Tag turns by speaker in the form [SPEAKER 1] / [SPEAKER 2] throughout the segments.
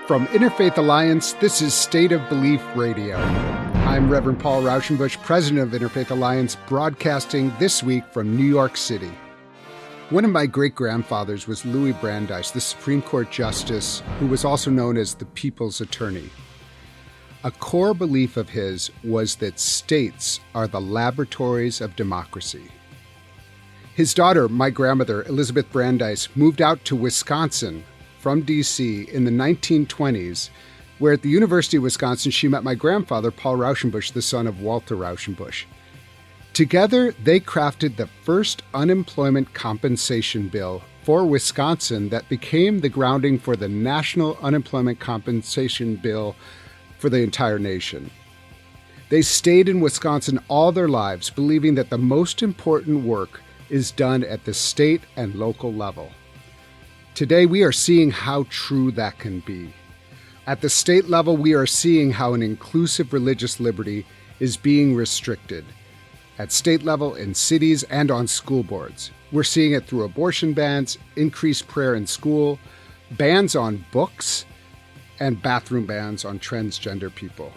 [SPEAKER 1] From Interfaith Alliance, this is State of Belief Radio. I'm Reverend Paul Rauschenbusch, president of Interfaith Alliance, broadcasting this week from New York City. One of my great-grandfathers was Louis Brandeis, the Supreme Court Justice, who was also known as the People's Attorney. A core belief of his was that states are the laboratories of democracy. His daughter, my grandmother, Elizabeth Brandeis, moved out to Wisconsin from D.C. in the 1920s, where at the University of Wisconsin she met my grandfather, Paul Rauschenbusch, the son of Walter Rauschenbusch. Together, they crafted the first unemployment compensation bill for Wisconsin that became the grounding for the National Unemployment Compensation Bill for the entire nation. They stayed in Wisconsin all their lives, believing that the most important work is done at the state and local level. Today, we are seeing how true that can be. At the state level, we are seeing how an inclusive religious liberty is being restricted. At state level, in cities, and on school boards. We're seeing it through abortion bans, increased prayer in school, bans on books, and bathroom bans on transgender people.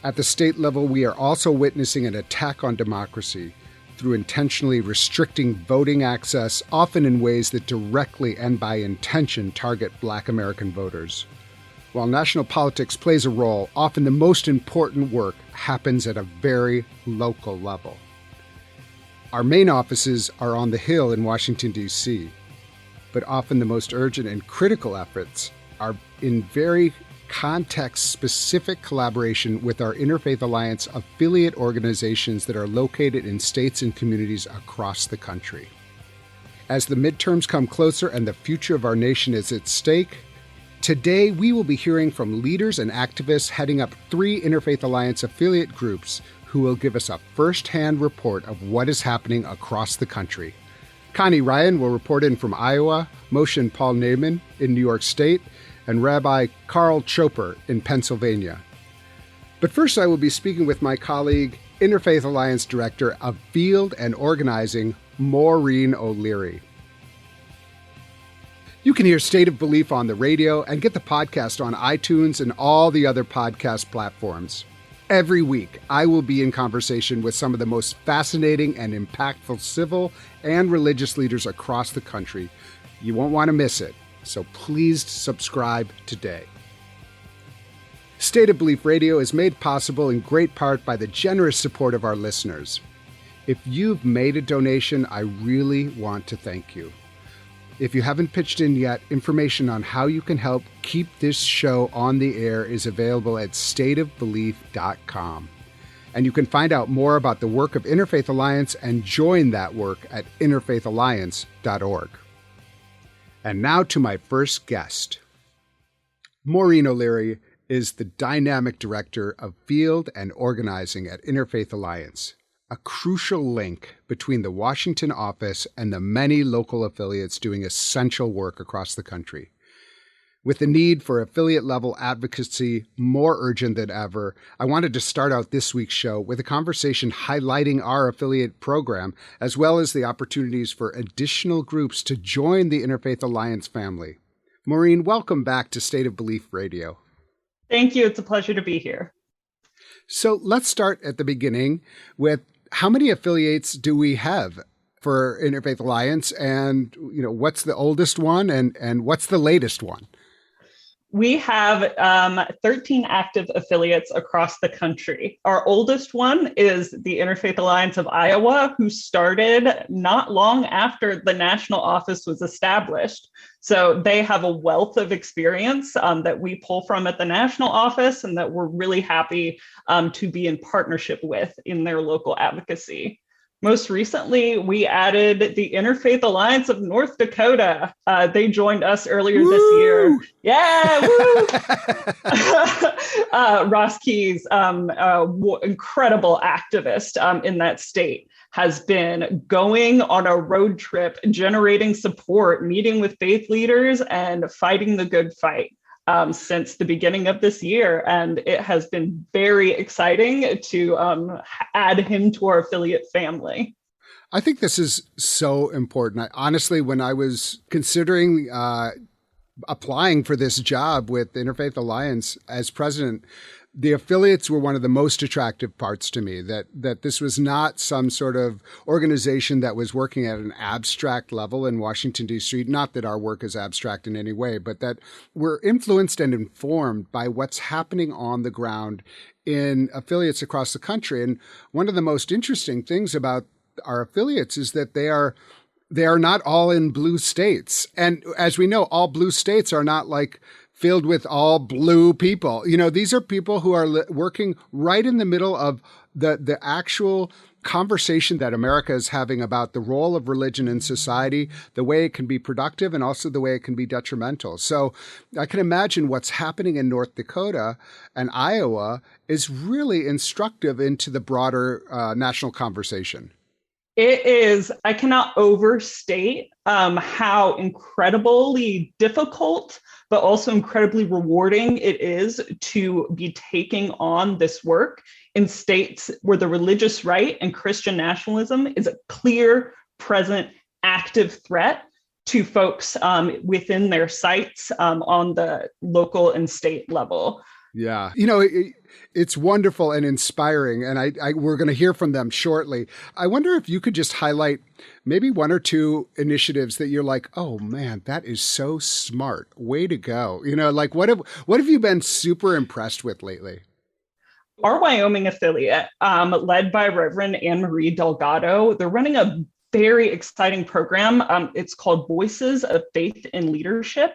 [SPEAKER 1] At the state level, we are also witnessing an attack on democracy through intentionally restricting voting access, often in ways that directly and by intention target Black American voters. While national politics plays a role, often the most important work happens at a very local level. Our main offices are on the Hill in Washington, D.C., but often the most urgent and critical efforts are in very context-specific collaboration with our Interfaith Alliance affiliate organizations that are located in states and communities across the country. As the midterms come closer and the future of our nation is at stake, today we will be hearing from leaders and activists heading up 3 Interfaith Alliance affiliate groups who will give us a first-hand report of what is happening across the country. Connie Ryan will report in from Iowa, Moshe and Paul Naiman in New York State, and Rabbi Carl Chopper in Pennsylvania. But first, I will be speaking with my colleague, Interfaith Alliance Director of Field and Organizing, Maureen O'Leary. You can hear State of Belief on the radio and get the podcast on iTunes and all the other podcast platforms. Every week, I will be in conversation with some of the most fascinating and impactful civil and religious leaders across the country. You won't want to miss it. So please subscribe today. State of Belief Radio is made possible in great part by the generous support of our listeners. If you've made a donation, I really want to thank you. If you haven't pitched in yet, information on how you can help keep this show on the air is available at stateofbelief.com. And you can find out more about the work of Interfaith Alliance and join that work at interfaithalliance.org. And now to my first guest. Maureen O'Leary is the dynamic director of Field and Organizing at Interfaith Alliance, a crucial link between the Washington office and the many local affiliates doing essential work across the country. With the need for affiliate-level advocacy more urgent than ever, I wanted to start out this week's show with a conversation highlighting our affiliate program, as well as the opportunities for additional groups to join the Interfaith Alliance family. Maureen, welcome back to State of Belief Radio.
[SPEAKER 2] Thank you. It's a pleasure to be here.
[SPEAKER 1] So let's start at the beginning with how many affiliates do we have for Interfaith Alliance, and what's the oldest one and what's the latest one?
[SPEAKER 2] We have 13 active affiliates across the country. Our oldest one is the Interfaith Alliance of Iowa, who started not long after the national office was established. So they have a wealth of experience that we pull from at the national office and that we're really happy to be in partnership with in their local advocacy. Most recently, we added the Interfaith Alliance of North Dakota. They joined us earlier this year. Yeah, woo! Ross Keyes, incredible activist in that state, has been going on a road trip, generating support, meeting with faith leaders, and fighting the good fight since the beginning of this year. And it has been very exciting to add him to our affiliate family.
[SPEAKER 1] I think this is so important. Honestly, when I was considering applying for this job with Interfaith Alliance as president, the affiliates were one of the most attractive parts to me, that this was not some sort of organization that was working at an abstract level in Washington, D.C. Not that our work is abstract in any way, but that we're influenced and informed by what's happening on the ground in affiliates across the country. And one of the most interesting things about our affiliates is that they are not all in blue states. And as we know, all blue states are not like filled with all blue people. These are people who are working right in the middle of the actual conversation that America is having about the role of religion in society, the way it can be productive, and also the way it can be detrimental. So I can imagine what's happening in North Dakota and Iowa is really instructive into the broader national conversation.
[SPEAKER 2] It is, I cannot overstate how incredibly difficult, but also incredibly rewarding it is to be taking on this work in states where the religious right and Christian nationalism is a clear, present, active threat to folks within their sites on the local and state level.
[SPEAKER 1] Yeah. It's wonderful and inspiring, and we're going to hear from them shortly. I wonder if you could just highlight maybe one or two initiatives that you're like, oh man, that is so smart. Way to go. Like what have you been super impressed with lately?
[SPEAKER 2] Our Wyoming affiliate, led by Reverend Anne Marie Delgado, they're running a very exciting program. It's called Voices of Faith in Leadership.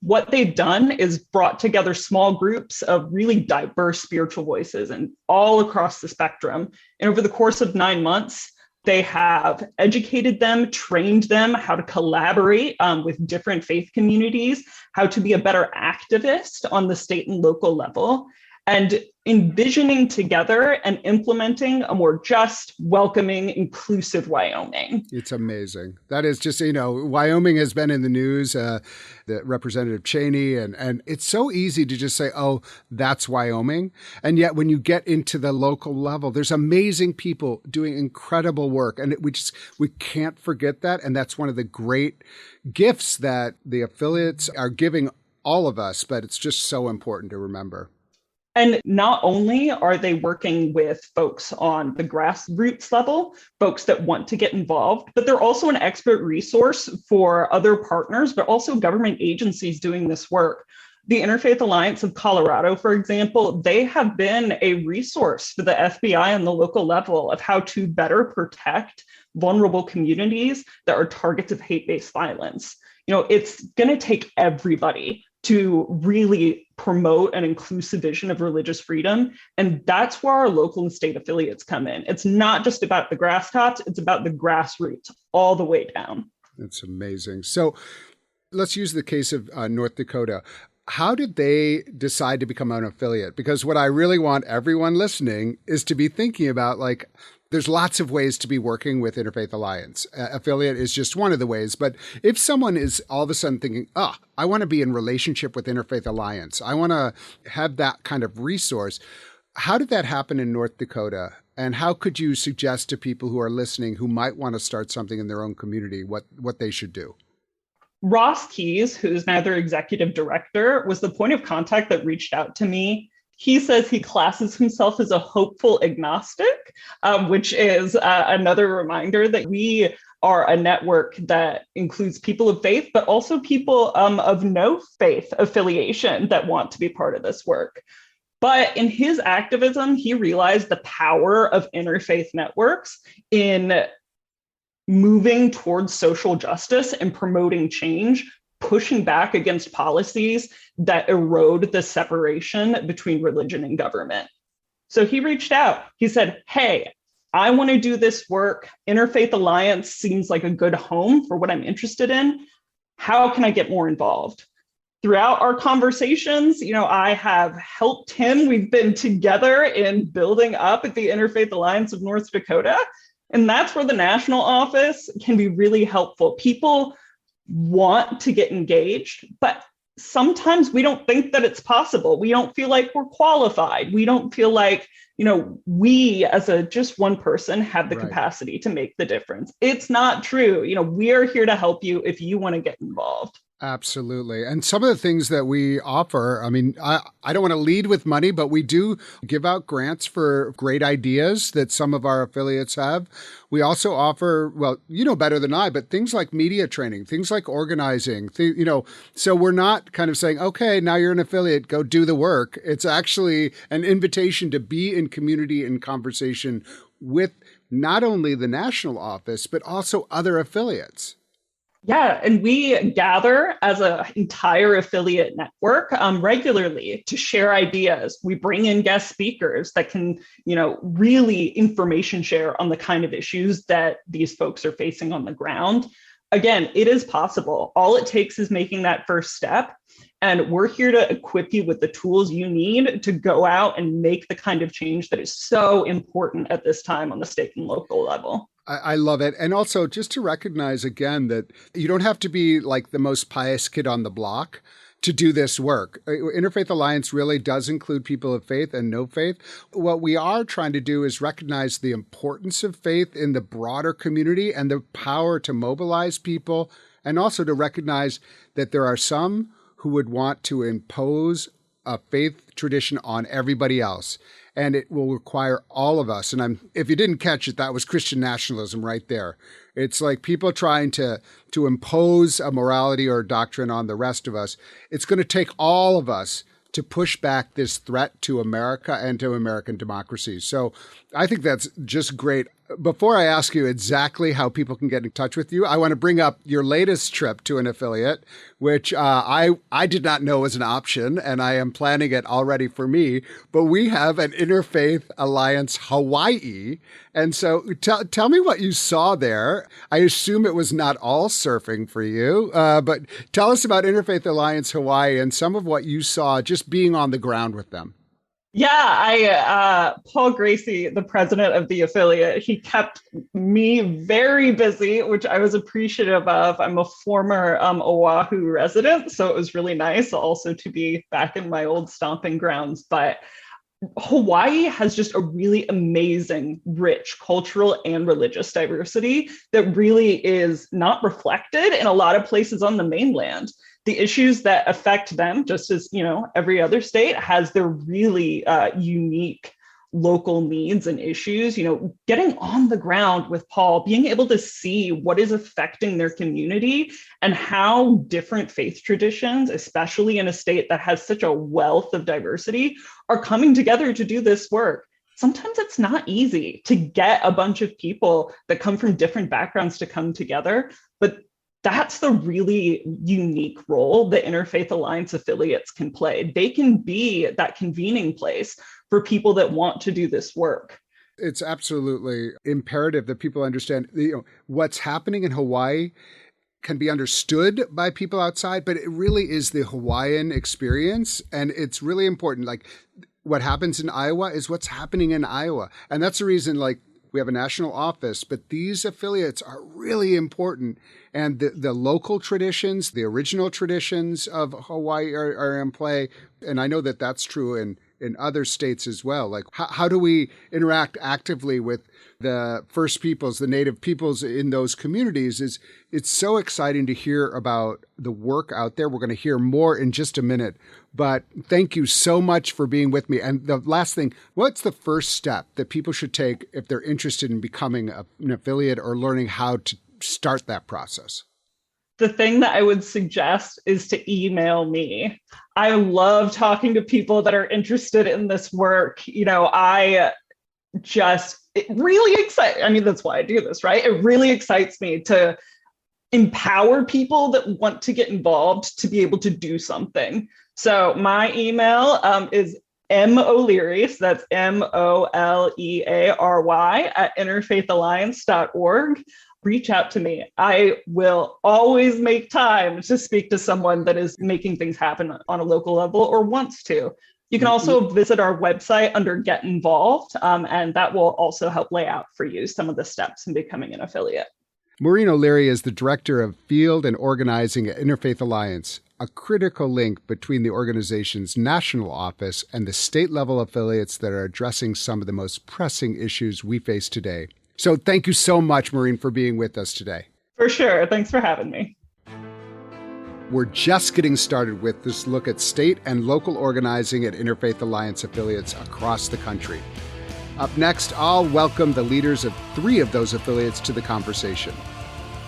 [SPEAKER 2] What they've done is brought together small groups of really diverse spiritual voices and all across the spectrum. And over the course of 9 months, they have educated them, trained them how to collaborate with different faith communities, how to be a better activist on the state and local level, and envisioning together and implementing a more just, welcoming, inclusive Wyoming.
[SPEAKER 1] It's amazing. That is just, Wyoming has been in the news, the Representative Cheney, and it's so easy to just say, oh, that's Wyoming. And yet when you get into the local level, there's amazing people doing incredible work. And we can't forget that. And that's one of the great gifts that the affiliates are giving all of us, but it's just so important to remember.
[SPEAKER 2] And not only are they working with folks on the grassroots level, folks that want to get involved, but they're also an expert resource for other partners, but also government agencies doing this work. The Interfaith Alliance of Colorado, for example, they have been a resource for the FBI on the local level of how to better protect vulnerable communities that are targets of hate-based violence. It's going to take everybody to really promote an inclusive vision of religious freedom. And that's where our local and state affiliates come in. It's not just about the grass tops, it's about the grassroots all the way down.
[SPEAKER 1] That's amazing. So let's use the case of North Dakota. How did they decide to become an affiliate? Because what I really want everyone listening is to be thinking about, there's lots of ways to be working with Interfaith Alliance. Affiliate is just one of the ways. But if someone is all of a sudden thinking, I want to be in relationship with Interfaith Alliance, I want to have that kind of resource. How did that happen in North Dakota? And how could you suggest to people who are listening who might want to start something in their own community, what they should do?
[SPEAKER 2] Ross Keyes, who's now their executive director, was the point of contact that reached out to me. He says he classes himself as a hopeful agnostic, which is another reminder that we are a network that includes people of faith, but also people of no faith affiliation that want to be part of this work. But in his activism, he realized the power of interfaith networks in moving towards social justice and promoting change, pushing back against policies that erode the separation between religion and government. So he reached out. He said, hey, I want to do this work. Interfaith Alliance seems like a good home for what I'm interested in. How can I get more involved? Throughout our conversations, I have helped him. We've been together in building up at the Interfaith Alliance of North Dakota. And that's where the national office can be really helpful. People want to get engaged, but sometimes we don't think that it's possible. We don't feel like we're qualified. We don't feel like, we as just one person have the capacity to make the difference. It's not true. We are here to help you if you want to get involved.
[SPEAKER 1] Absolutely. And some of the things that we offer, I mean, I don't want to lead with money, but we do give out grants for great ideas that some of our affiliates have. We also offer, well, you know better than I, but things like media training, things like organizing, so we're not kind of saying, okay, now you're an affiliate, go do the work. It's actually an invitation to be in community and conversation with not only the national office, but also other affiliates.
[SPEAKER 2] Yeah, and we gather as an entire affiliate network regularly to share ideas. We bring in guest speakers that can, really information share on the kind of issues that these folks are facing on the ground. Again, it is possible. All it takes is making that first step. And we're here to equip you with the tools you need to go out and make the kind of change that is so important at this time on the state and local level.
[SPEAKER 1] I love it. And also just to recognize again that you don't have to be like the most pious kid on the block to do this work. Interfaith Alliance really does include people of faith and no faith. What we are trying to do is recognize the importance of faith in the broader community and the power to mobilize people, and also to recognize that there are some who would want to impose a faith tradition on everybody else. And it will require all of us. And if you didn't catch it, that was Christian nationalism right there. It's like people trying to impose a morality or a doctrine on the rest of us. It's going to take all of us to push back this threat to America and to American democracy. So I think that's just great. Before I ask you exactly how people can get in touch with you, I want to bring up your latest trip to an affiliate, which I did not know was an option, and I am planning it already for me. But we have an Interfaith Alliance Hawaii. And so tell me what you saw there. I assume it was not all surfing for you, but tell us about Interfaith Alliance Hawaii and some of what you saw just being on the ground with them.
[SPEAKER 2] Yeah, Paul Gracie, the president of the affiliate, he kept me very busy, which I was appreciative of. I'm a former Oahu resident, so it was really nice also to be back in my old stomping grounds. But Hawaii has just a really amazing, rich cultural and religious diversity that really is not reflected in a lot of places on the mainland. The issues that affect them, just as every other state, has their really unique local needs and issues. Getting on the ground with Paul, being able to see what is affecting their community and how different faith traditions, especially in a state that has such a wealth of diversity, are coming together to do this work. Sometimes it's not easy to get a bunch of people that come from different backgrounds to come together, but that's the really unique role that Interfaith Alliance affiliates can play. They can be that convening place for people that want to do this work.
[SPEAKER 1] It's absolutely imperative that people understand what's happening in Hawaii can be understood by people outside, but it really is the Hawaiian experience. And it's really important. Like what happens in Iowa is what's happening in Iowa. And that's the reason, we have a national office, but these affiliates are really important. And the local traditions, the original traditions of Hawaii are in play. And I know that that's true in other states as well. Like, how do we interact actively with the First Peoples, the Native peoples in those communities? It's so exciting to hear about the work out there. We're going to hear more in just a minute. But thank you so much for being with me. And the last thing, what's the first step that people should take if they're interested in becoming an affiliate or learning how to start that process?
[SPEAKER 2] The thing that I would suggest is to email me. I love talking to people that are interested in this work. It really excites. I mean, that's why I do this, right? It really excites me to empower people that want to get involved to be able to do something. So my email is MOleary, so that's MOLEARY @interfaithalliance.org. Reach out to me. I will always make time to speak to someone that is making things happen on a local level or wants to. You can also visit our website under Get Involved, and that will also help lay out for you some of the steps in becoming an affiliate.
[SPEAKER 1] Maureen O'Leary is the Director of Field and Organizing at Interfaith Alliance, a critical link between the organization's national office and the state-level affiliates that are addressing some of the most pressing issues we face today. So thank you so much, Maureen, for being with us today.
[SPEAKER 2] For sure. Thanks for having me.
[SPEAKER 1] We're just getting started with this look at state and local organizing at Interfaith Alliance affiliates across the country. Up next, I'll welcome the leaders of 3 of those affiliates to the conversation.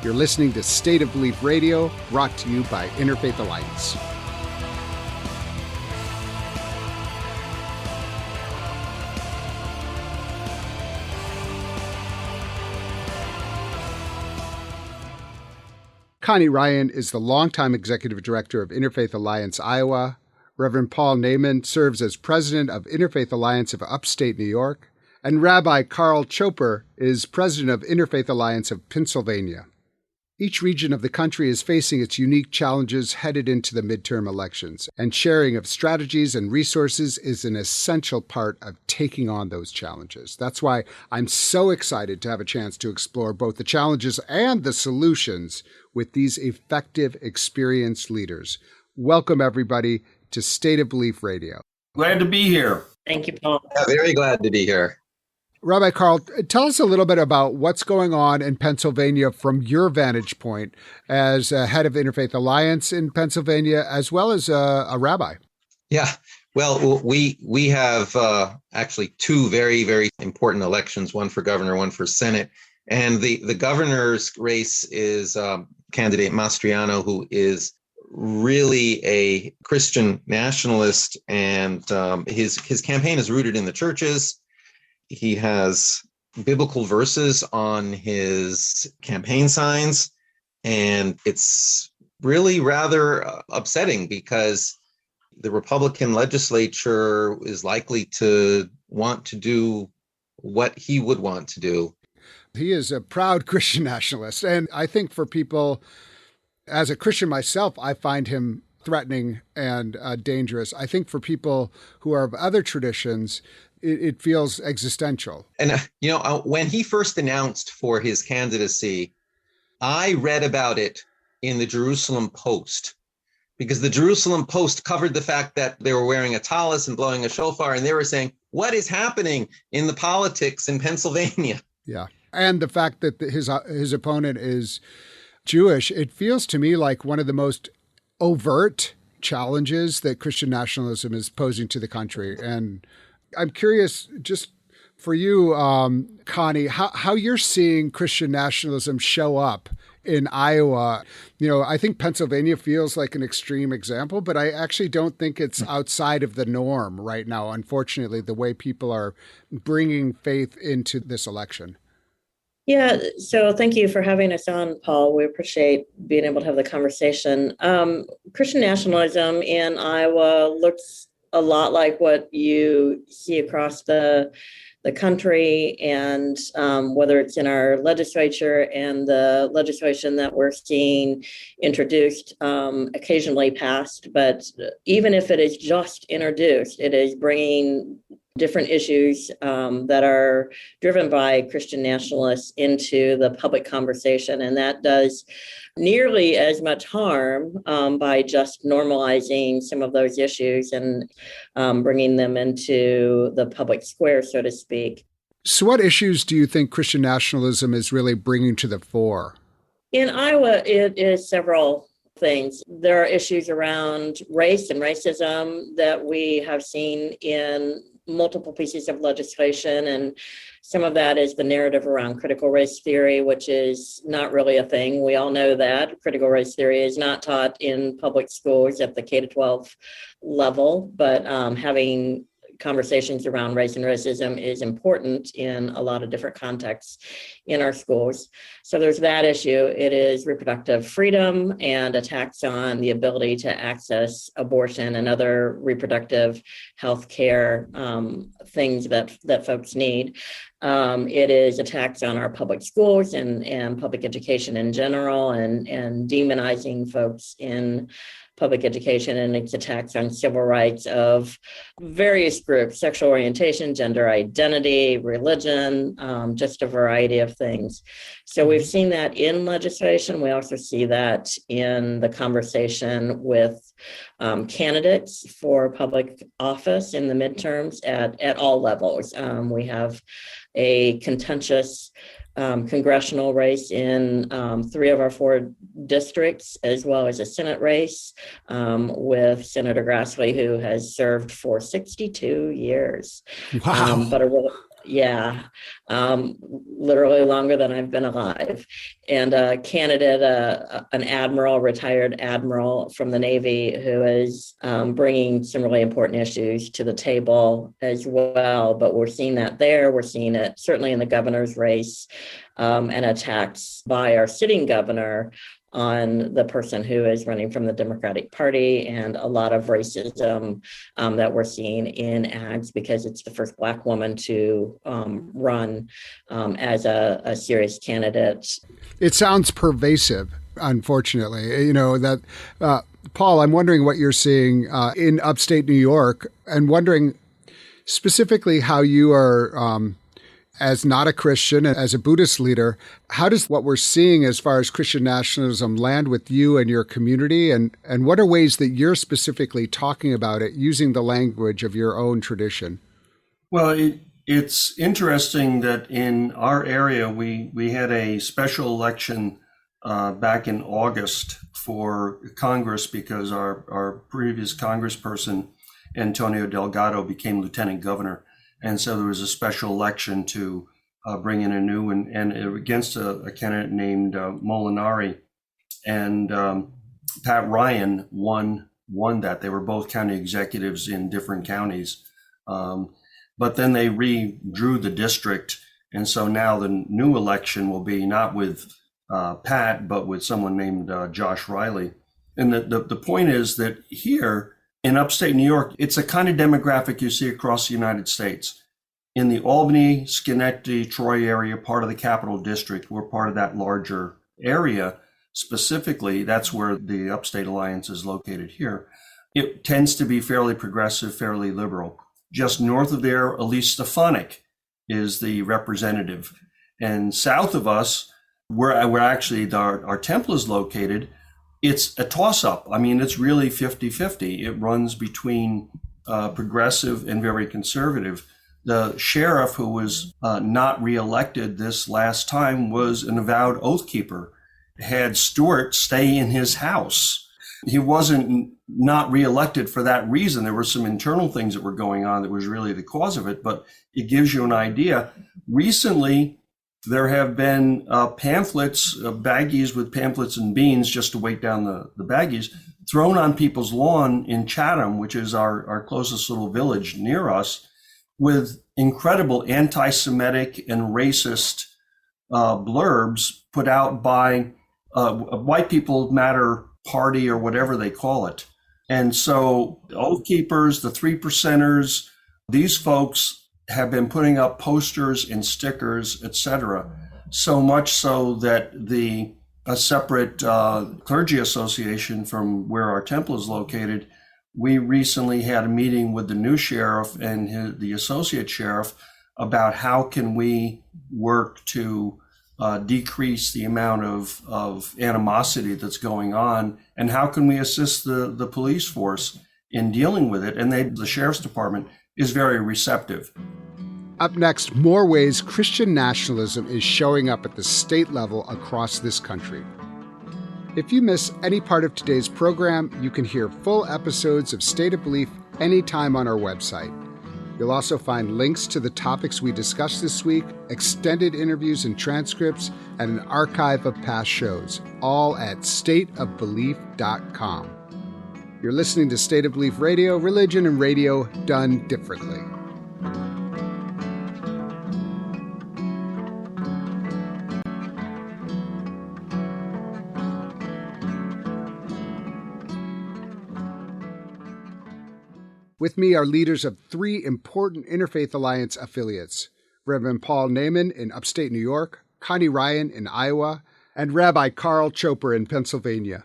[SPEAKER 1] You're listening to State of Belief Radio, brought to you by Interfaith Alliance. Connie Ryan is the longtime executive director of Interfaith Alliance Iowa. Reverend Paul Naiman serves as president of Interfaith Alliance of Upstate New York. And Rabbi Carl Choper is president of Interfaith Alliance of Pennsylvania. Each region of the country is facing its unique challenges headed into the midterm elections, and sharing of strategies and resources is an essential part of taking on those challenges. That's why I'm so excited to have a chance to explore both the challenges and the solutions with these effective, experienced leaders. Welcome, everybody, to State of Belief Radio.
[SPEAKER 3] Glad to be here.
[SPEAKER 4] Thank you, Paul.
[SPEAKER 5] Yeah, very glad to be here.
[SPEAKER 1] Rabbi Carl, tell us a little bit about what's going on in Pennsylvania from your vantage point as head of Interfaith Alliance in Pennsylvania, as well as a rabbi.
[SPEAKER 5] Yeah, well, we have actually 2 very, very important elections, one for governor, one for Senate. And the governor's race is candidate Mastriano, who is really a Christian nationalist, and his campaign is rooted in the churches. He has biblical verses on his campaign signs, and it's really rather upsetting because the Republican legislature is likely to want to do what he would want to do.
[SPEAKER 1] He is a proud Christian nationalist, and I think for people, as a Christian myself, I find him threatening and dangerous. I think for people who are of other traditions, it feels existential.
[SPEAKER 5] And, when he first announced for his candidacy, I read about it in the Jerusalem Post, because the Jerusalem Post covered the fact that they were wearing a tallis and blowing a shofar, and they were saying, what is happening in the politics in Pennsylvania?
[SPEAKER 1] Yeah. And the fact that his opponent is Jewish, it feels to me like one of the most overt challenges that Christian nationalism is posing to the country. And I'm curious, just for you, Connie, how you're seeing Christian nationalism show up in Iowa. I think Pennsylvania feels like an extreme example, but I actually don't think it's outside of the norm right now, unfortunately, the way people are bringing faith into this election.
[SPEAKER 4] Yeah, so thank you for having us on, Paul. We appreciate being able to have the conversation. Christian nationalism in Iowa looks a lot like what you see across the country, and whether it's in our legislature and the legislation that we're seeing introduced, occasionally passed. But even if it is just introduced, it is bringing different issues that are driven by Christian nationalists into the public conversation. And that does nearly as much harm by just normalizing some of those issues and bringing them into the public square, so to speak.
[SPEAKER 1] So what issues do you think Christian nationalism is really bringing to the fore?
[SPEAKER 4] In Iowa, it is several things. There are issues around race and racism that we have seen in multiple pieces of legislation, and some of that is the narrative around critical race theory, which is not really a thing. We all know that critical race theory is not taught in public schools at the K-12 level, but having conversations around race and racism is important in a lot of different contexts in our schools. So there's that issue. It is reproductive freedom and attacks on the ability to access abortion and other reproductive health care things that folks need. It is attacks on our public schools and public education in general, and demonizing folks in public education, and its attacks on civil rights of various groups, sexual orientation, gender identity, religion, just a variety of things. So we've seen that in legislation. We also see that in the conversation with candidates for public office in the midterms at all levels. We have a contentious congressional race in 3 of our 4 districts, as well as a Senate race with Senator Grassley, who has served for 62 years.
[SPEAKER 1] Wow.
[SPEAKER 4] But a really, yeah, literally longer than I've been alive. And a candidate, an admiral, retired admiral from the Navy, who is bringing some really important issues to the table as well. But we're seeing that there. We're seeing it certainly in the governor's race, and attacks by our sitting governor on the person who is running from the Democratic Party, and a lot of racism that we're seeing in ads because it's the first Black woman to run as a serious candidate.
[SPEAKER 1] It sounds pervasive, unfortunately. That Paul, I'm wondering what you're seeing in upstate New York, and wondering specifically how you are, as not a Christian, as a Buddhist leader, how does what we're seeing as far as Christian nationalism land with you and your community? And what are ways that you're specifically talking about it using the language of your own tradition?
[SPEAKER 3] Well, it's interesting that in our area, we had a special election back in August for Congress because our previous congressperson, Antonio Delgado, became lieutenant governor. And so there was a special election to bring in a new and against a candidate named Molinari, and Pat Ryan won that. They were both county executives in different counties, but then they redrew the district, and so now the new election will be not with Pat, but with someone named Josh Riley. And the point is that here in upstate New York, it's a kind of demographic you see across the United States. In the Albany, Schenectady, Troy area, part of the Capital District, we're part of that larger area. Specifically, that's where the Upstate Alliance is located here. It tends to be fairly progressive, fairly liberal. Just north of there, Elise Stefanik is the representative. And south of us, where actually our temple is located, it's a toss-up. I mean, it's really 50-50. It runs between progressive and very conservative. The sheriff, who was not reelected this last time, was an avowed oath keeper, had Stewart stay in his house. He wasn't not reelected for that reason. There were some internal things that were going on that was really the cause of it, but it gives you an idea. Recently, there have been pamphlets, baggies with pamphlets and beans just to weight down the baggies, thrown on people's lawn in Chatham, which is our closest little village near us, with incredible anti-Semitic and racist blurbs put out by White People Matter Party or whatever they call it. And so the Oath Keepers, the 3%ers, these folks have been putting up posters and stickers, etc. So much so that a separate clergy association from where our temple is located, we recently had a meeting with the new sheriff and the associate sheriff about how can we work to decrease the amount of animosity that's going on, and how can we assist the police force in dealing with it. And the sheriff's department is very receptive.
[SPEAKER 1] Up next, more ways Christian nationalism is showing up at the state level across this country. If you miss any part of today's program, you can hear full episodes of State of Belief anytime on our website. You'll also find links to the topics we discussed this week, extended interviews and transcripts, and an archive of past shows, all at stateofbelief.com. You're listening to State of Belief Radio, religion and radio done differently. With me are leaders of 3 important Interfaith Alliance affiliates, Reverend Paul Naiman in upstate New York, Connie Ryan in Iowa, and Rabbi Carl Chopra in Pennsylvania.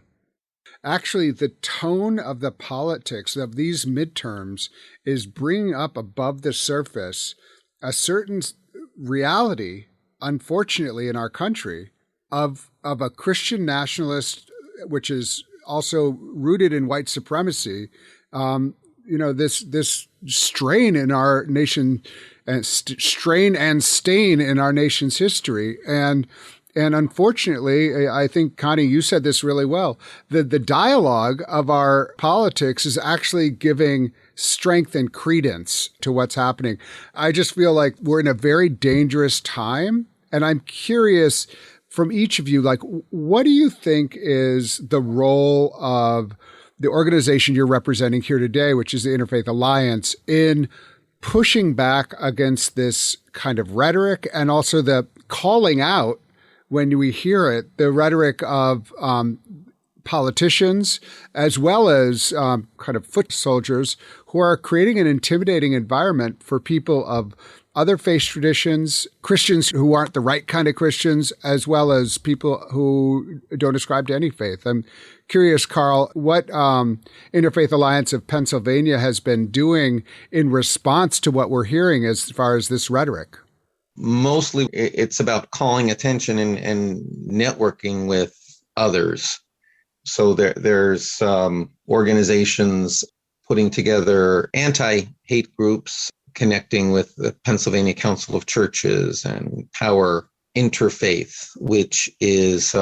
[SPEAKER 1] Actually, the tone of the politics of these midterms is bringing up above the surface a certain reality, unfortunately, in our country, of a Christian nationalist, which is also rooted in white supremacy, this strain in our nation, and strain and stain in our nation's history. And unfortunately, I think, Connie, you said this really well. The dialogue of our politics is actually giving strength and credence to what's happening. I just feel like we're in a very dangerous time. And I'm curious from each of you, like, what do you think is the role of the organization you're representing here today, which is the Interfaith Alliance, in pushing back against this kind of rhetoric and also the calling out, when we hear it, the rhetoric of politicians as well as kind of foot soldiers who are creating an intimidating environment for people of other faith traditions, Christians who aren't the right kind of Christians, as well as people who don't ascribe to any faith. I'm curious, Carl, what Interfaith Alliance of Pennsylvania has been doing in response to what we're hearing as far as this rhetoric.
[SPEAKER 5] Mostly it's about calling attention and networking with others. So there's organizations putting together anti-hate groups, connecting with the Pennsylvania Council of Churches and Power Interfaith, which is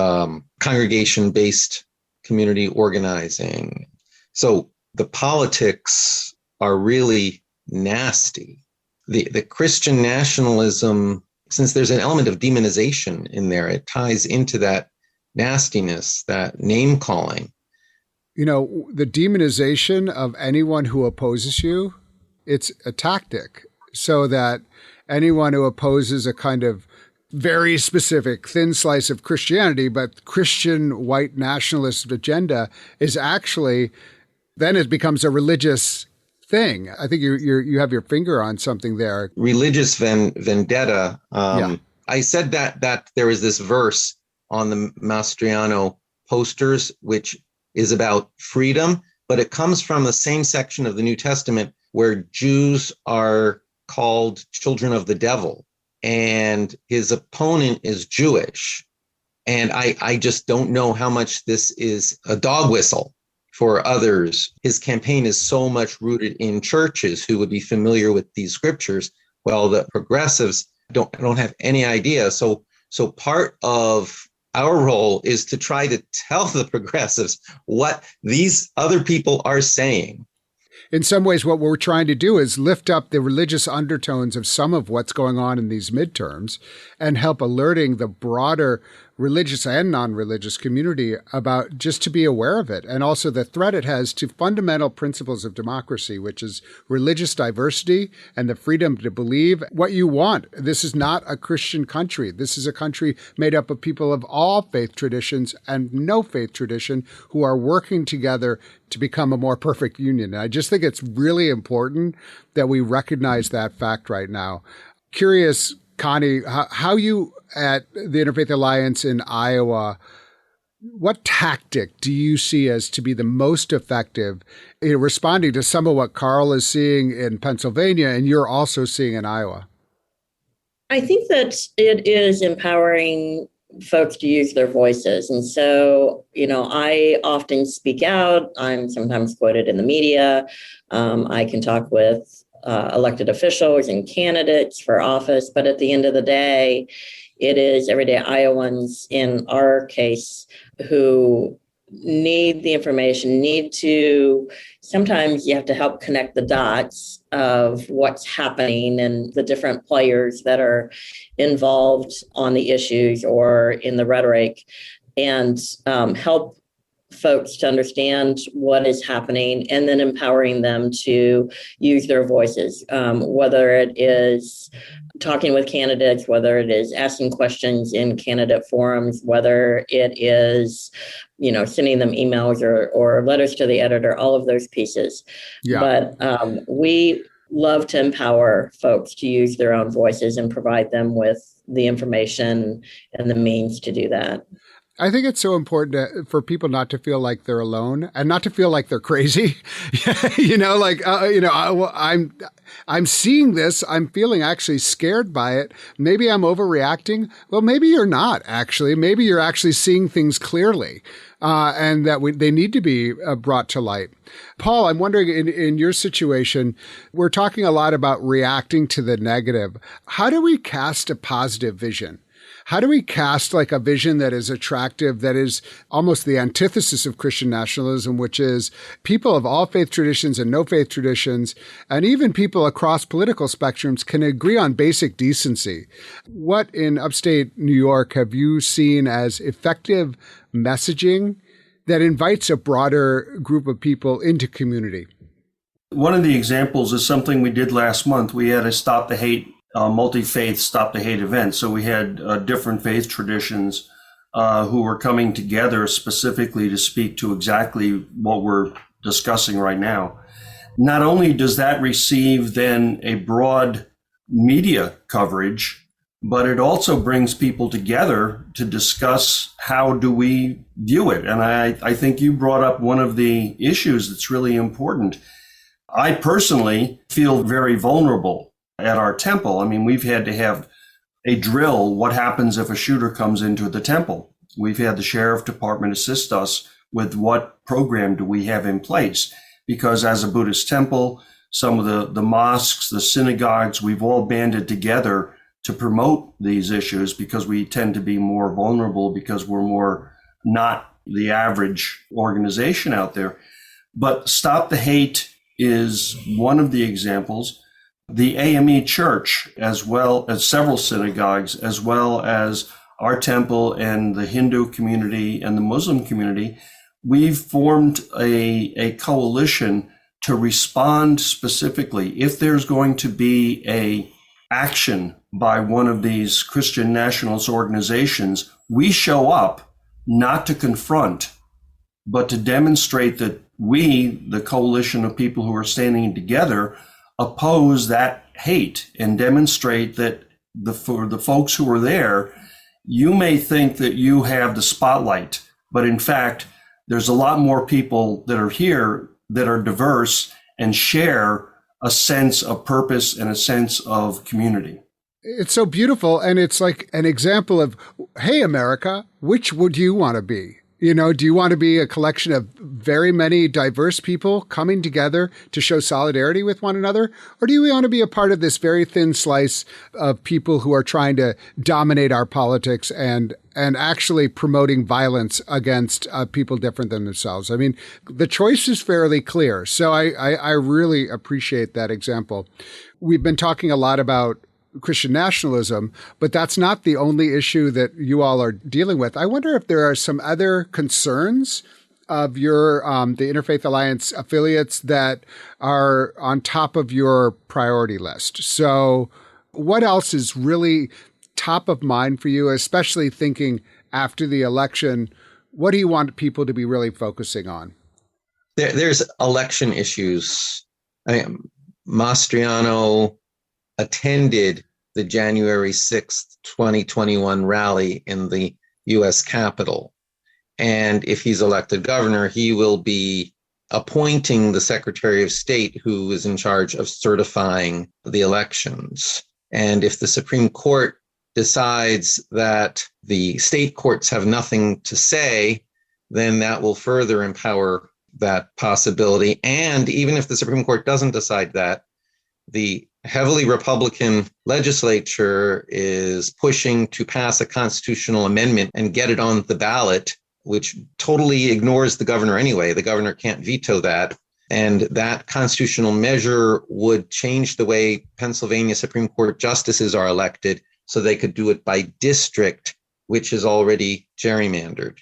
[SPEAKER 5] congregation-based community organizing. So the politics are really nasty. The Christian nationalism, since there's an element of demonization in there, it ties into that nastiness, that name calling.
[SPEAKER 1] The demonization of anyone who opposes you, it's a tactic so that anyone who opposes a kind of very specific thin slice of Christianity, but Christian white nationalist agenda is actually, then it becomes a religious thing. I think you have your finger on something there.
[SPEAKER 5] Religious vendetta. I said that there is this verse on the Mastriano posters, which is about freedom, but it comes from the same section of the New Testament where Jews are called children of the devil, and his opponent is Jewish. And I just don't know how much this is a dog whistle for others. His campaign is so much rooted in churches who would be familiar with these scriptures. Well, the progressives don't have any idea. So part of our role is to try to tell the progressives what these other people are saying.
[SPEAKER 1] In some ways, what we're trying to do is lift up the religious undertones of some of what's going on in these midterms and help alerting the broader religious and non-religious community about, just to be aware of it, and also the threat it has to fundamental principles of democracy, which is religious diversity and the freedom to believe what you want. This is not a Christian country. This is a country made up of people of all faith traditions and no faith tradition who are working together to become a more perfect union. And I just think it's really important that we recognize that fact right now. Curious, Connie, how you at the Interfaith Alliance in Iowa, what tactic do you see as to be the most effective in responding to some of what Carl is seeing in Pennsylvania and you're also seeing in Iowa?
[SPEAKER 4] I think that it is empowering folks to use their voices. And so, I often speak out. I'm sometimes quoted in the media. I can talk with elected officials and candidates for office. But at the end of the day, it is everyday Iowans, in our case, who need the information, sometimes you have to help connect the dots of what's happening and the different players that are involved on the issues or in the rhetoric, and help folks to understand what is happening, and then empowering them to use their voices, whether it is talking with candidates, whether it is asking questions in candidate forums, whether it is, sending them emails or letters to the editor, all of those pieces. Yeah. But we love to empower folks to use their own voices and provide them with the information and the means to do that.
[SPEAKER 1] I think it's so important for people not to feel like they're alone and not to feel like they're crazy. I'm seeing this. I'm feeling actually scared by it. Maybe I'm overreacting. Well, maybe you're not actually. Maybe you're actually seeing things clearly, and that they need to be brought to light. Paul, I'm wondering in your situation, we're talking a lot about reacting to the negative. How do we cast a positive vision? How do we cast like a vision that is attractive, that is almost the antithesis of Christian nationalism, which is people of all faith traditions and no faith traditions, and even people across political spectrums can agree on basic decency? What in upstate New York have you seen as effective messaging that invites a broader group of people into community?
[SPEAKER 3] One of the examples is something we did last month. We had a Stop the Hate multi-faith Stop the Hate event. So we had different faith traditions who were coming together specifically to speak to exactly what we're discussing right now. Not only does that receive then a broad media coverage, but it also brings people together to discuss how do we view it. And I think you brought up one of the issues that's really important. I personally feel very vulnerable at our temple. I mean, we've had to have a drill. What happens if a shooter comes into the temple? We've had the sheriff department assist us with what program do we have in place? Because as a Buddhist temple, some of the mosques, the synagogues, we've all banded together to promote these issues because we tend to be more vulnerable because we're more not the average organization out there. But Stop the Hate is one of the examples. The AME Church, as well as several synagogues, as well as our temple and the Hindu community and the Muslim community, we've formed a coalition to respond specifically. If there's going to be a action by one of these Christian nationalist organizations, we show up not to confront, but to demonstrate that we, the coalition of people who are standing together, oppose that hate and demonstrate that for the folks who are there, you may think that you have the spotlight, but in fact, there's a lot more people that are here that are diverse and share a sense of purpose and a sense of community.
[SPEAKER 1] It's so beautiful. And it's like an example of, hey, America, which would you want to be? Do you want to be a collection of very many diverse people coming together to show solidarity with one another? Or do you want to be a part of this very thin slice of people who are trying to dominate our politics and actually promoting violence against people different than themselves? I mean, the choice is fairly clear. So I really appreciate that example. We've been talking a lot about Christian nationalism, but that's not the only issue that you all are dealing with. I wonder if there are some other concerns of your the Interfaith Alliance affiliates that are on top of your priority list. So what else is really top of mind for you, especially thinking after the election? What do you want people to be really focusing on?
[SPEAKER 5] There's election issues. Mastriano attended the January 6th, 2021 rally in the U.S. Capitol. And if he's elected governor, he will be appointing the Secretary of State who is in charge of certifying the elections. And if the Supreme Court decides that the state courts have nothing to say, then that will further empower that possibility. And even if the Supreme Court doesn't decide that, the heavily Republican legislature is pushing to pass a constitutional amendment and get it on the ballot, which totally ignores the governor anyway. The governor can't veto that. And that constitutional measure would change the way Pennsylvania Supreme Court justices are elected so they could do it by district, which is already gerrymandered.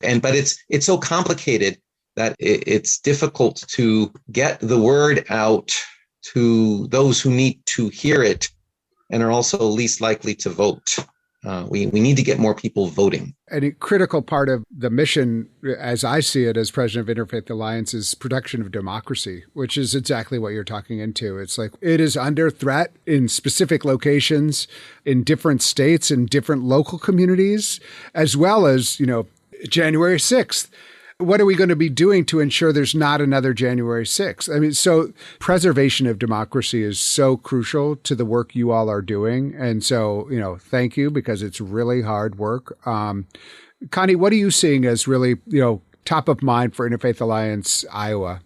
[SPEAKER 5] But it's so complicated that it's difficult to get the word out to those who need to hear it and are also least likely to vote. We need to get more people voting.
[SPEAKER 1] A critical part of the mission, as I see it as president of Interfaith Alliance, is protection of democracy, which is exactly what you're talking into. It's like it is under threat in specific locations, in different states, in different local communities, as well as, January 6th. What are we going to be doing to ensure there's not another January 6th? I mean, so preservation of democracy is so crucial to the work you all are doing. And so, thank you, because it's really hard work. Connie, what are you seeing as really, top of mind for Interfaith Alliance Iowa?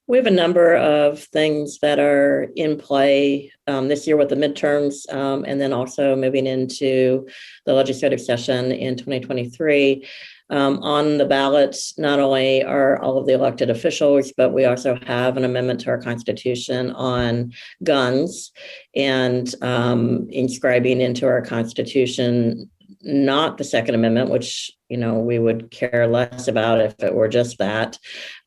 [SPEAKER 4] We have a number of things that are in play this year with the midterms, and then also moving into the legislative session in 2023. On the ballot, not only are all of the elected officials, but we also have an amendment to our Constitution on guns and inscribing into our Constitution not the Second Amendment, which we would care less about if it were just that,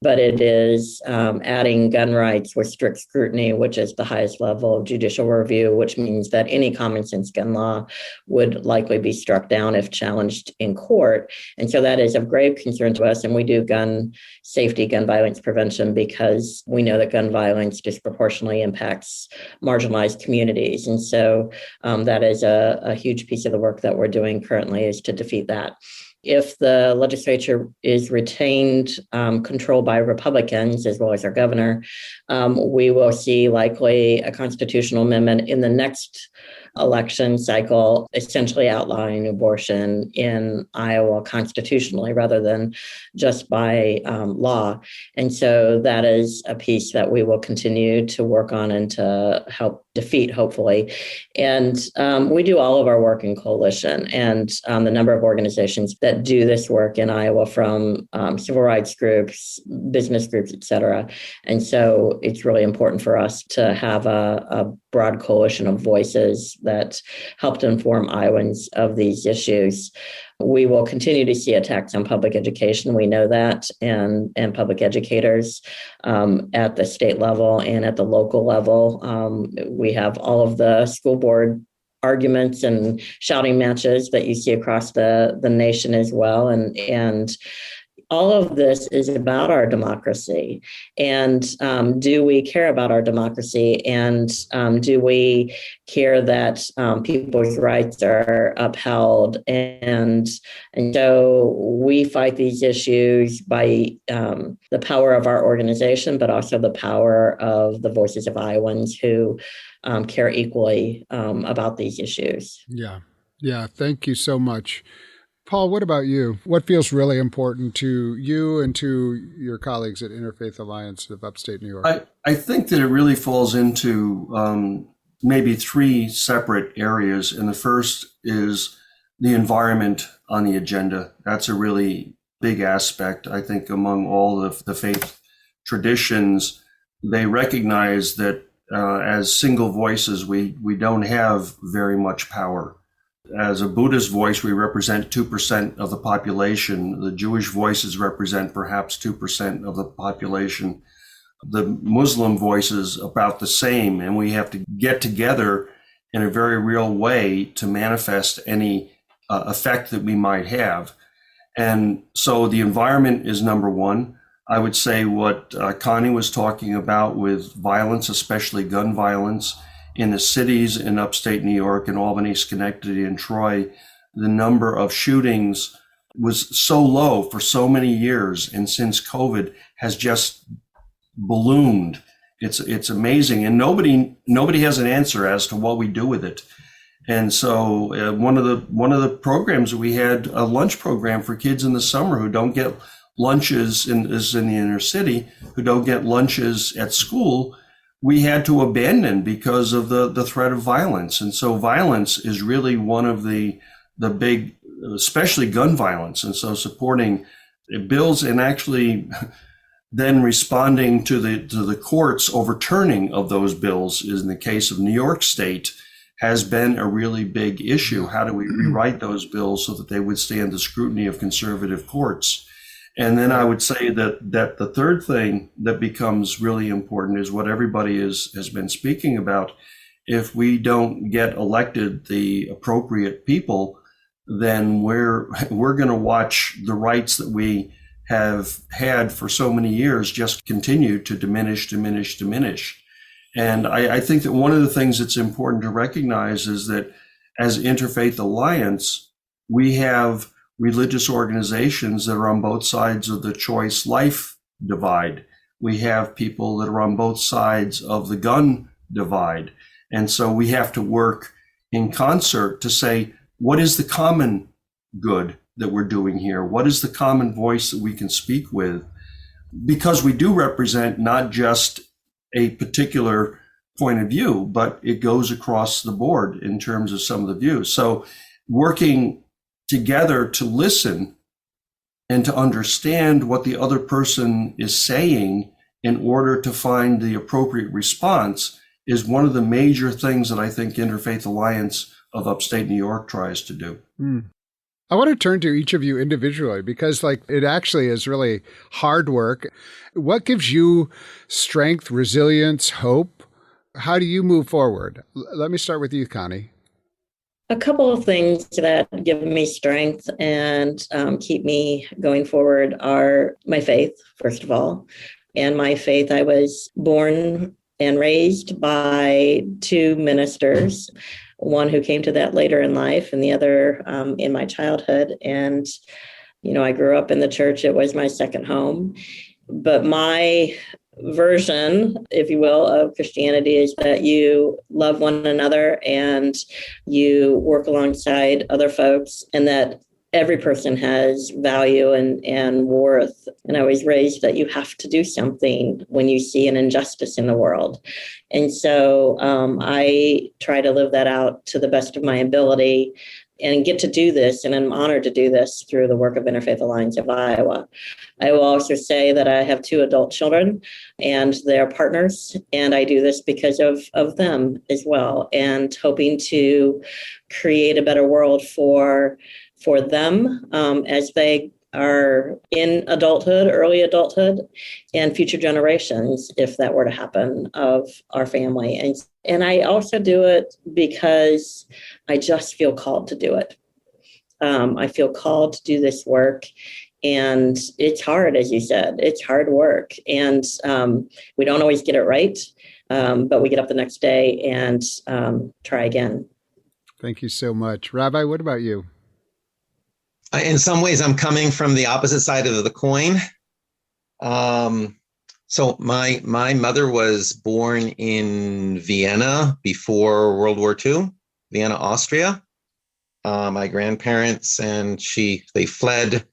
[SPEAKER 4] but it is adding gun rights with strict scrutiny, which is the highest level of judicial review, which means that any common sense gun law would likely be struck down if challenged in court. And so that is of grave concern to us. And we do gun safety, gun violence prevention, because we know that gun violence disproportionately impacts marginalized communities. And so that is a huge piece of the work that we're doing currently, is to defeat that. If the legislature is retained control by Republicans, as well as our governor, we will see likely a constitutional amendment in the next election cycle, essentially outlining abortion in Iowa constitutionally rather than just by law. And so that is a piece that we will continue to work on and to help defeat, hopefully. And we do all of our work in coalition, and the number of organizations that do this work in Iowa, from civil rights groups, business groups, et cetera. And so it's really important for us to have a broad coalition of voices that help to inform Iowans of these issues. We will continue to see attacks on public education. We know that, and public educators at the state level and at the local level. We have all of the school board arguments and shouting matches that you see across the nation as well. And all of this is about our democracy. And do we care about our democracy? And do we care that people's rights are upheld? And so we fight these issues by the power of our organization, but also the power of the voices of Iowans who care equally about these issues.
[SPEAKER 1] Yeah. Thank you so much. Paul, what about you? What feels really important to you and to your colleagues at Interfaith Alliance of Upstate New York?
[SPEAKER 3] I think that it really falls into maybe three separate areas. And the first is the environment on the agenda. That's a really big aspect, I think, among all of the faith traditions. They recognize that as single voices, we don't have very much power. As a Buddhist voice, we represent 2% of the population. The Jewish voices represent perhaps 2% of the population. The Muslim voice is about the same, and we have to get together in a very real way to manifest any effect that we might have. And so the environment is number one. I would say what Connie was talking about with violence, especially gun violence, in the cities in upstate New York, in Albany, Schenectady, and Troy, the number of shootings was so low for so many years, and since COVID has just ballooned. It's amazing, and nobody has an answer as to what we do with it. And so one of the programs, we had a lunch program for kids in the summer who don't get lunches in the inner city, who don't get lunches at school. We had to abandon because of the threat of violence. And so violence is really one of the big, especially gun violence. And so supporting bills and actually then responding to the courts overturning of those bills is, in the case of New York State, has been a really big issue. How do we rewrite those bills so that they would stand the scrutiny of conservative courts? And then I would say that the third thing that becomes really important is what everybody has been speaking about, if we don't get elected the appropriate people, then we're going to watch the rights that we have had for so many years just continue to diminish. And I think that one of the things that's important to recognize is that as Interfaith Alliance, we have religious organizations that are on both sides of the choice life divide. We have people that are on both sides of the gun divide. And so we have to work in concert to say, what is the common good that we're doing here? What is the common voice that we can speak with? Because we do represent not just a particular point of view, but it goes across the board in terms of some of the views. So working together to listen and to understand what the other person is saying in order to find the appropriate response is one of the major things that I think Interfaith Alliance of Upstate New York tries to do.
[SPEAKER 1] I want to turn to each of you individually because it actually is really hard work. What gives you strength, resilience, hope? How do you move forward? Let me start with you, Connie.
[SPEAKER 4] A couple of things that give me strength and keep me going forward are my faith, first of all. And my faith, I was born and raised by two ministers, one who came to that later in life and the other in my childhood. And, I grew up in the church. It was my second home. But my version, if you will, of Christianity is that you love one another and you work alongside other folks, and that every person has value and worth. And I was raised that you have to do something when you see an injustice in the world. And so I try to live that out to the best of my ability and get to do this. And I'm honored to do this through the work of Interfaith Alliance of Iowa. I will also say that I have two adult children and they're partners. And I do this because of them as well, and hoping to create a better world for them as they are in adulthood, early adulthood, and future generations, if that were to happen, of our family. And I also do it because I just feel called to do it. I feel called to do this work. And it's hard, as you said, it's hard work. And we don't always get it right, but we get up the next day and try again.
[SPEAKER 1] Thank you so much. Rabbi, what about you?
[SPEAKER 5] In some ways, I'm coming from the opposite side of the coin. So my mother was born in Vienna before World War II, Vienna, Austria. My grandparents and they fled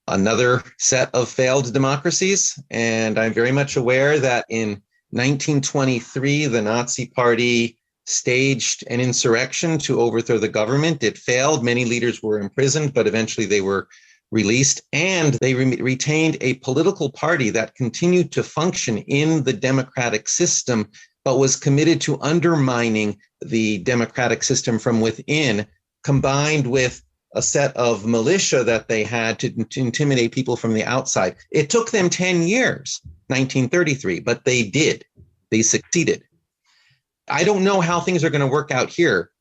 [SPEAKER 5] another set of failed democracies. And I'm very much aware that in 1923, the Nazi Party staged an insurrection to overthrow the government. It failed. Many leaders were imprisoned, but eventually they were released. And they retained a political party that continued to function in the democratic system, but was committed to undermining the democratic system from within, combined with a set of militia that they had to intimidate people from the outside. It took them 10 years, 1933, but they did. They succeeded. I don't know how things are going to work out here,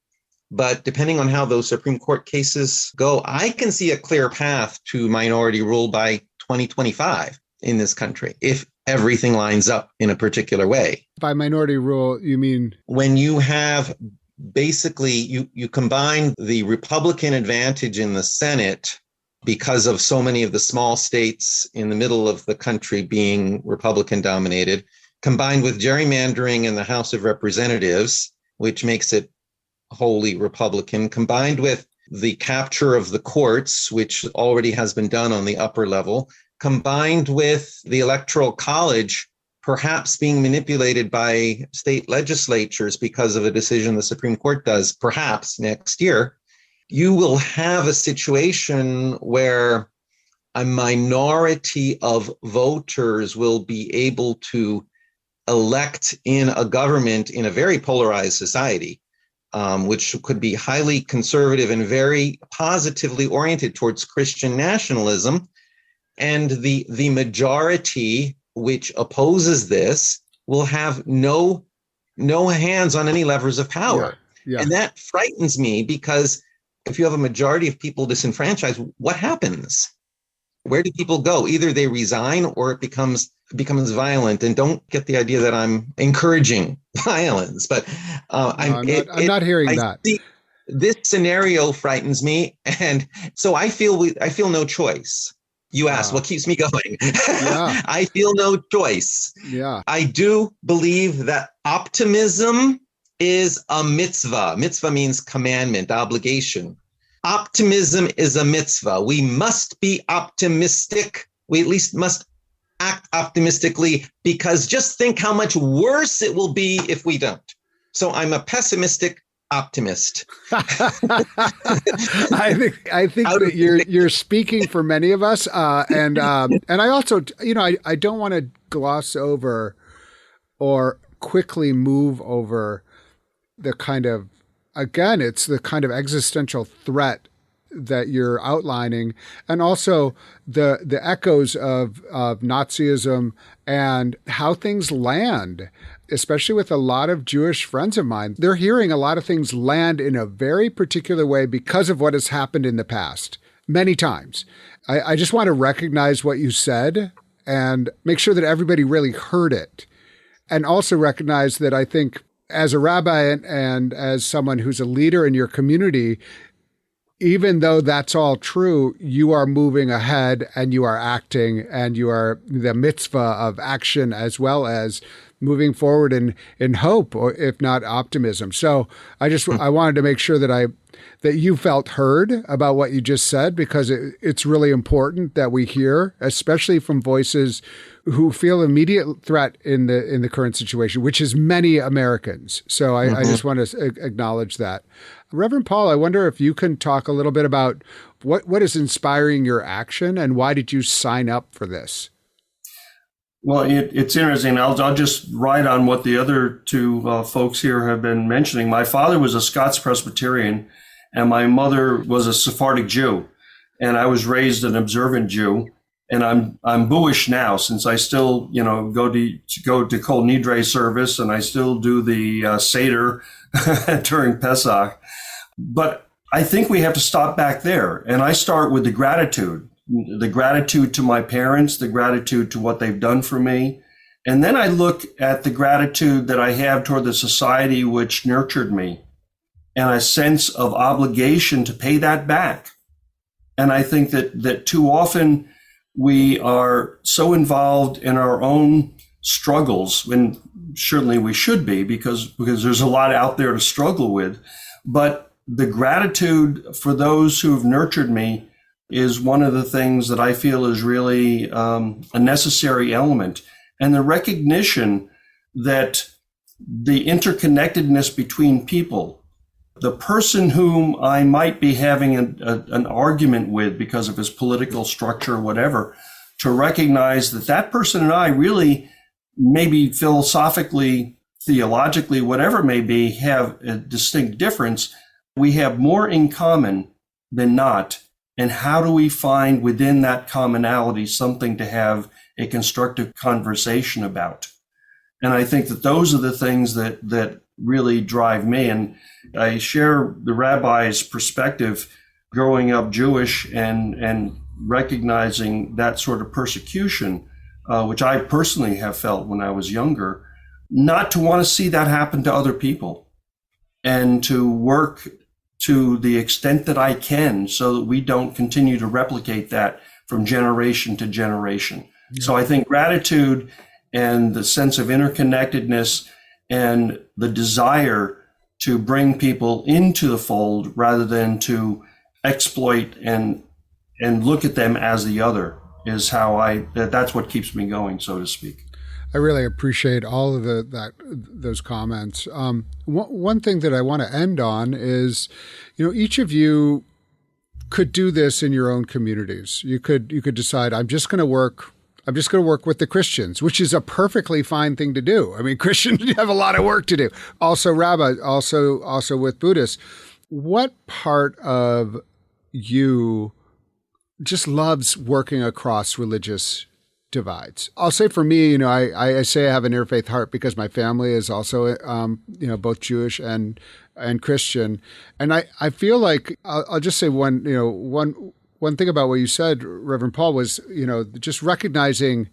[SPEAKER 5] but depending on how those Supreme Court cases go, I can see a clear path to minority rule by 2025 in this country, if everything lines up in a particular way.
[SPEAKER 1] By minority rule, you mean?
[SPEAKER 5] When you have basically, you combine the Republican advantage in the Senate because of so many of the small states in the middle of the country being Republican dominated, combined with gerrymandering in the House of Representatives, which makes it wholly Republican, combined with the capture of the courts, which already has been done on the upper level, combined with the Electoral College perhaps being manipulated by state legislatures because of a decision the Supreme Court does, perhaps next year, you will have a situation where a minority of voters will be able to elect in a government in a very polarized society, which could be highly conservative and very positively oriented towards Christian nationalism. And the majority which opposes this will have no no hands on any levers of power.
[SPEAKER 1] Yeah.
[SPEAKER 5] And that frightens me, because if you have a majority of people disenfranchised, what happens? Where do people go? Either they resign or it becomes violent. And don't get the idea that I'm encouraging violence, but
[SPEAKER 1] I'm not hearing that.
[SPEAKER 5] This scenario frightens me, and so I feel no choice. You asked, what keeps me going?
[SPEAKER 1] Yeah.
[SPEAKER 5] I feel no choice.
[SPEAKER 1] Yeah.
[SPEAKER 5] I do believe that optimism is a mitzvah. Mitzvah means commandment, obligation. Optimism is a mitzvah. We must be optimistic. We at least must act optimistically, because just think how much worse it will be if we don't. So I'm a pessimistic optimist.
[SPEAKER 1] I think that you're speaking for many of us, and I also, I don't want to gloss over or quickly move over the kind of, again, it's the kind of existential threat that you're outlining, and also the echoes of Nazism and how things land, especially with a lot of Jewish friends of mine. They're hearing a lot of things land in a very particular way because of what has happened in the past, many times. I just want to recognize what you said and make sure that everybody really heard it. And also recognize that I think as a rabbi and as someone who's a leader in your community, even though that's all true, you are moving ahead and you are acting, and you are the mitzvah of action as well as moving forward in hope, or if not optimism. So I wanted to make sure that you felt heard about what you just said, because it's really important that we hear, especially from voices who feel immediate threat in the current situation, which is many Americans. So I just want to acknowledge that. Reverend Paul, I wonder if you can talk a little bit about what is inspiring your action, and why did you sign up for this?
[SPEAKER 3] Well, it's interesting. I'll just write on what the other two folks here have been mentioning. My father was a Scots Presbyterian, and my mother was a Sephardic Jew, and I was raised an observant Jew. And I'm Jewish now, since I still go to Kol Nidre service, and I still do the Seder during Pesach. But I think we have to stop back there, and I start with the gratitude to my parents, the gratitude to what they've done for me. And then I look at the gratitude that I have toward the society which nurtured me, and a sense of obligation to pay that back. And I think that too often we are so involved in our own struggles, and certainly we should be, because there's a lot out there to struggle with. But the gratitude for those who have nurtured me is one of the things that I feel is really a necessary element. And the recognition that the interconnectedness between people, the person whom I might be having an argument with because of his political structure or whatever, to recognize that person and I really, maybe philosophically, theologically, whatever it may be, have a distinct difference. We have more in common than not. And how do we find within that commonality something to have a constructive conversation about? And I think that those are the things that really drive me. And I share the rabbi's perspective growing up Jewish and recognizing that sort of persecution, which I personally have felt when I was younger, not to want to see that happen to other people, and to work to the extent that I can so that we don't continue to replicate that from generation to generation. Yeah. So I think gratitude and the sense of interconnectedness and the desire to bring people into the fold rather than to exploit and look at them as the other is how that's what keeps me going, so to speak.
[SPEAKER 1] I really appreciate all of those comments. One thing that I want to end on is, each of you could do this in your own communities. You could decide, I'm just going to work with the Christians, which is a perfectly fine thing to do. I mean, Christians have a lot of work to do. Also, rabbis, also with Buddhists. What part of you just loves working across religious divides. I'll say for me, I say I have an interfaith heart because my family is also, both Jewish and Christian. And I feel like I'll just say one thing about what you said, Reverend Paul, was, just recognizing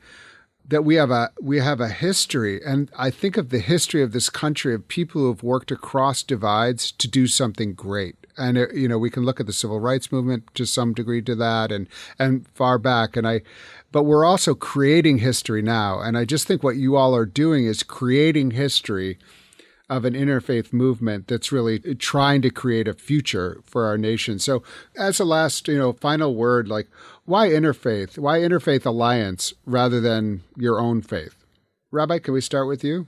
[SPEAKER 1] that we have a history. And I think of the history of this country of people who have worked across divides to do something great. And, we can look at the civil rights movement to some degree to that and far back. But we're also creating history now. And I just think what you all are doing is creating history of an interfaith movement that's really trying to create a future for our nation. So as a last, final word, like, why interfaith? Why Interfaith Alliance rather than your own faith? Rabbi, can we start with you?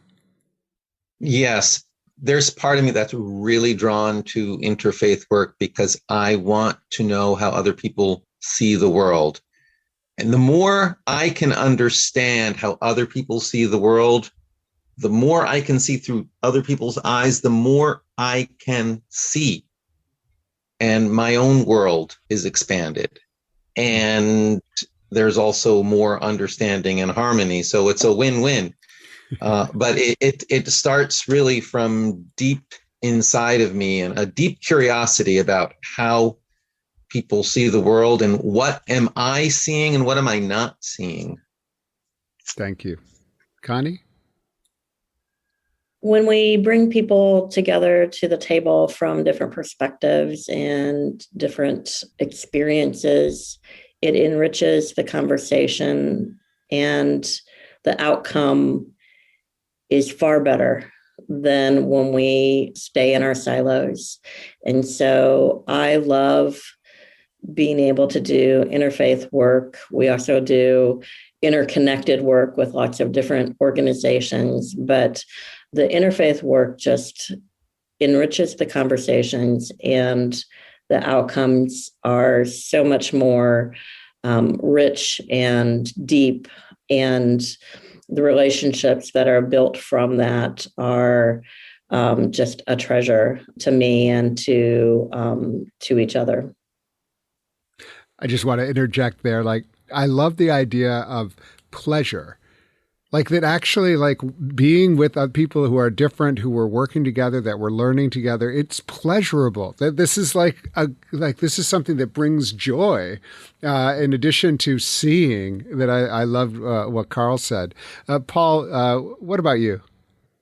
[SPEAKER 5] Yes. There's part of me that's really drawn to interfaith work because I want to know how other people see the world. And the more I can understand how other people see the world, the more I can see through other people's eyes, the more I can see. And my own world is expanded. And there's also more understanding and harmony. So it's a win-win. But it starts really from deep inside of me and a deep curiosity about how people see the world and what am I seeing and what am I not seeing.
[SPEAKER 1] Thank you. Connie?
[SPEAKER 4] When we bring people together to the table from different perspectives and different experiences, it enriches the conversation and the outcome is far better than when we stay in our silos. And so I love being able to do interfaith work. We also do interconnected work with lots of different organizations, but the interfaith work just enriches the conversations and the outcomes are so much more rich and deep, and the relationships that are built from that are just a treasure to me and to each other.
[SPEAKER 1] I just want to interject there. Like, I love the idea of pleasure. Like that actually, like being with people who are different, who are working together, that we're learning together, it's pleasurable. That this is this is something that brings joy, in addition to seeing that. I love what Carl said. Paul, what about you?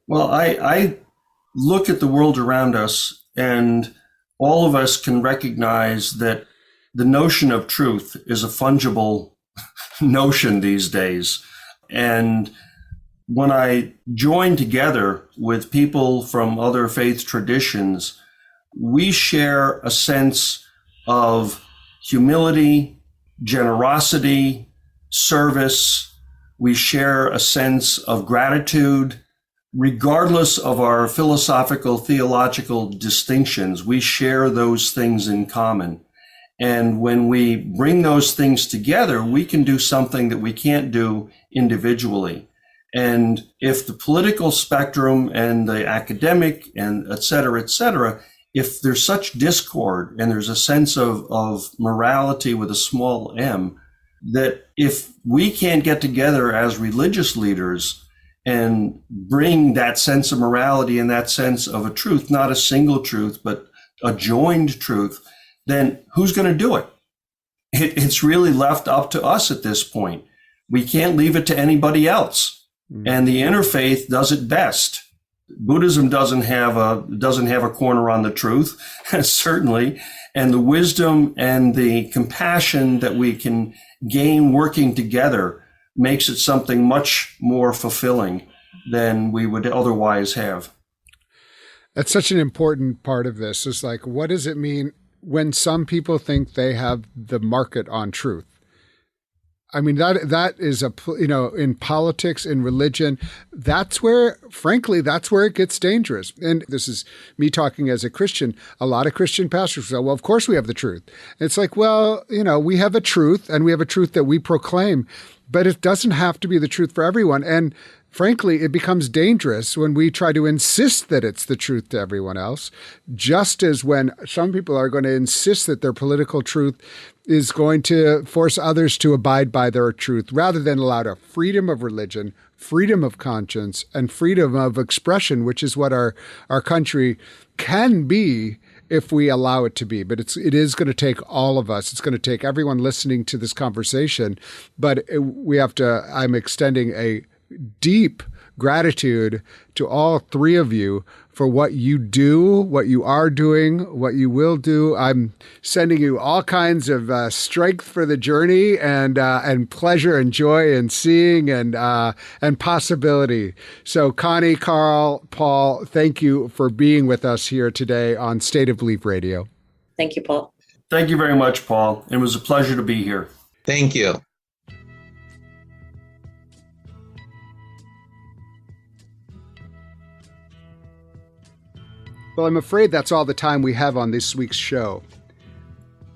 [SPEAKER 3] Well, I look at the world around us, and all of us can recognize that the notion of truth is a fungible notion these days. And when I join together with people from other faith traditions, we share a sense of humility, generosity, service. We share a sense of gratitude, regardless of our philosophical, theological distinctions. We share those things in common. And when we bring those things together, we can do something that we can't do individually. And if the political spectrum and the academic and et cetera, if there's such discord and there's a sense of morality with a small m, that if we can't get together as religious leaders and bring that sense of morality and that sense of a truth, not a single truth, but a joined truth, then who's going to do it? It's really left up to us at this point. We can't leave it to anybody else. And the interfaith does it best. Buddhism doesn't have a corner on the truth, certainly. And the wisdom and the compassion that we can gain working together makes it something much more fulfilling than we would otherwise have.
[SPEAKER 1] That's such an important part of this. It's like, what does it mean when some people think they have the market on truth? I mean, that is in politics, in religion, that's where it gets dangerous. And this is me talking as a Christian. A lot of Christian pastors say, well, of course we have the truth. It's like, well, we have a truth and we have a truth that we proclaim, but it doesn't have to be the truth for everyone. And frankly, it becomes dangerous when we try to insist that it's the truth to everyone else, just as when some people are going to insist that their political truth is going to force others to abide by their truth, rather than allow a freedom of religion, freedom of conscience, and freedom of expression, which is what our country can be if we allow it to be. But it is going to take all of us. It's going to take everyone listening to this conversation. But I'm extending a deep gratitude to all three of you for what you do, what you are doing, what you will do. I'm sending you all kinds of strength for the journey and pleasure and joy and seeing and possibility. So Connie, Carl, Paul, thank you for being with us here today on State of Belief Radio.
[SPEAKER 4] Thank you, Paul.
[SPEAKER 3] Thank you very much, Paul. It was a pleasure to be here.
[SPEAKER 5] Thank you.
[SPEAKER 1] Well, I'm afraid that's all the time we have on this week's show.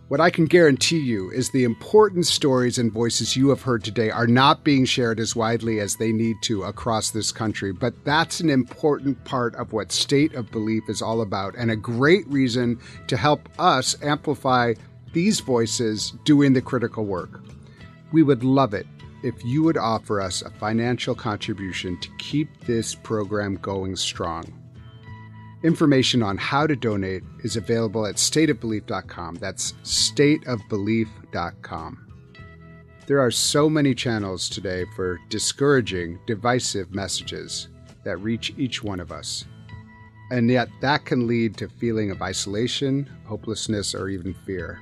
[SPEAKER 1] What I can guarantee you is the important stories and voices you have heard today are not being shared as widely as they need to across this country, but that's an important part of what State of Belief is all about, and a great reason to help us amplify these voices doing the critical work. We would love it if you would offer us a financial contribution to keep this program going strong. Information on how to donate is available at stateofbelief.com. That's stateofbelief.com. There are so many channels today for discouraging, divisive messages that reach each one of us. And yet that can lead to feeling of isolation, hopelessness, or even fear.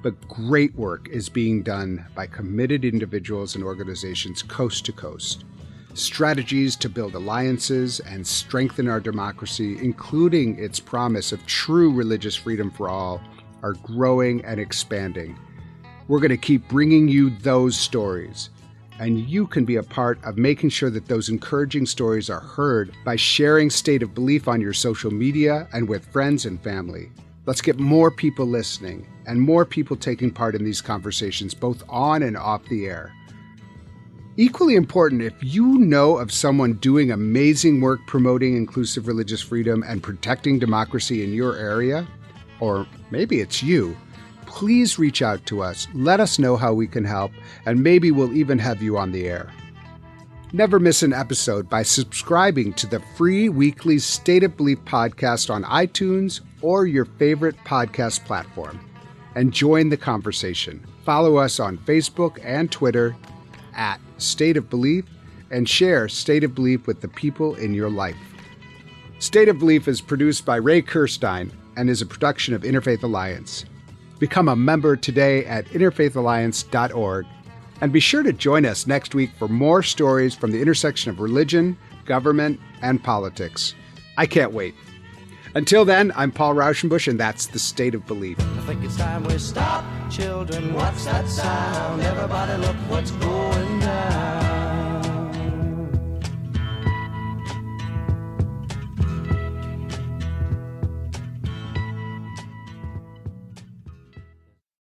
[SPEAKER 1] But great work is being done by committed individuals and organizations coast to coast. Strategies to build alliances and strengthen our democracy, including its promise of true religious freedom for all, are growing and expanding. We're going to keep bringing you those stories, and you can be a part of making sure that those encouraging stories are heard by sharing State of Belief on your social media and with friends and family. Let's get more people listening and more people taking part in these conversations, both on and off the air. Equally important, if you know of someone doing amazing work promoting inclusive religious freedom and protecting democracy in your area, or maybe it's you, please reach out to us. Let us know how we can help, and maybe we'll even have you on the air. Never miss an episode by subscribing to the free weekly State of Belief podcast on iTunes or your favorite podcast platform. And join the conversation. Follow us on Facebook and Twitter at State of Belief, and share State of Belief with the people in your life. State of Belief is produced by Ray Kirstein and is a production of Interfaith Alliance. Become a member today at interfaithalliance.org, and be sure to join us next week for more stories from the intersection of religion, government, and politics. I can't wait. Until then, I'm Paul Rauschenbusch, and that's the State of Belief.
[SPEAKER 6] I think it's time we stop. Children, what's that sound? Everybody look what's going down.